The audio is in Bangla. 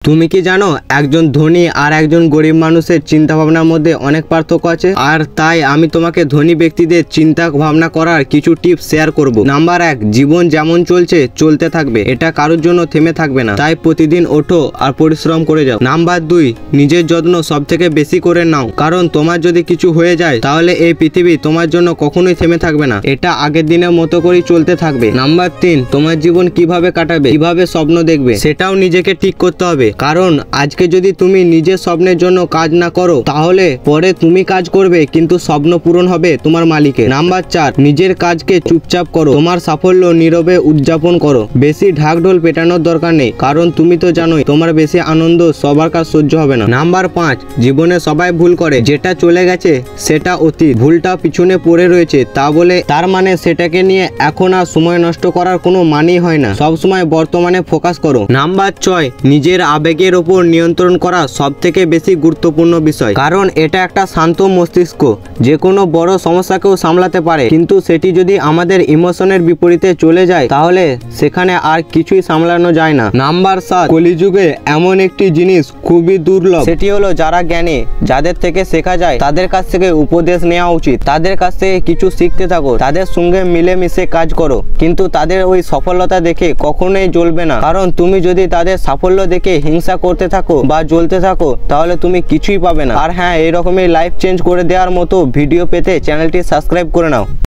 তুমি কি জানো একজন ধনী আর একজন গরিব মানুষের চিন্তা ভাবনার মধ্যে অনেক পার্থক্য আছে। আর তাই আমি তোমাকে ধনী ব্যক্তিদের চিন্তা ভাবনা করার কিছু টিপস শেয়ার করব। নাম্বার 1, জীবন যেমন চলছে চলতে থাকবে, এটা কারোর জন্য থেমে থাকবে না, তাই প্রতিদিন ওঠো আর পরিশ্রম করে যাও। নাম্বার 2, নিজের যত্ন সব থেকে বেশি করে নাও, কারণ তোমার যদি কিছু হয়ে যায় তাহলে এই পৃথিবী তোমার জন্য কখনোই থেমে থাকবে না, এটা আগের দিনের মতো করেই চলতে থাকবে। নাম্বার 3, তোমার জীবন কিভাবে কাটাবে, কিভাবে স্বপ্ন দেখবে সেটাও নিজেকে ঠিক করতে হবে, কারণ আজকে যদি তুমি নিজের স্বপ্নের জন্য কাজ না করো তাহলে পরে তুমি কাজ করবে কিন্তু স্বপ্ন পূরণ হবে তোমার মালিকের। নাম্বার 4, নিজের কাজকে চুপচাপ করো, তোমার সাফল্য নীরবে উদযাপন করো, বেশি ঢাকঢোল পেটানোর দরকার নেই, কারণ তুমি তো জানোই তোমার বেশি আনন্দ সবার কাজ সহ্য হবে না। নাম্বার 5, জীবনে সবাই ভুল করে, যেটা চলে গেছে সেটা অতীত, ভুলটা পিছনে পড়ে রয়েছে তার মানে সেটাকে নিয়ে এখন আর সময় নষ্ট করার কোনো মানেই হয় না, সব সময় বর্তমানে ফোকাস করো। নাম্বার 6, নিজের আবেগের ওপর নিয়ন্ত্রণ করা সব থেকে বেশি গুরুত্বপূর্ণ বিষয়, কারণ এটা একটা শান্ত মস্তিষ্ক যে কোনো বড় সমস্যাকেও সামলাতে পারে, কিন্তু সেটি যদি আমাদের ইমোশনের বিপরীতে চলে যায় তাহলে সেখানে আর কিছুই সামলানো যায় না। নাম্বার 7, কলিযুগে এমন একটি জিনিস খুবই দুর্লভ, সেটি হলো যারা জ্ঞানী, যাদের থেকে শেখা যায় তাদের কাছ থেকে উপদেশ নেওয়া উচিত, তাদের কাছ থেকে কিছু শিখতে থাকো, তাদের সঙ্গে মিলেমিশে কাজ করো, কিন্তু তাদের ওই সফলতা দেখে কখনোই জ্বলবে না, কারণ তুমি যদি তাদের সাফল্য দেখে হিংসা করতে থাকো বা জ্বলতে থাকো তাহলে তুমি কিছুই পাবে না। আর হ্যাঁ, এরকমই লাইফ চেঞ্জ করে দেওয়ার মতো ভিডিও পেতে চ্যানেলটি সাবস্ক্রাইব করে নাও।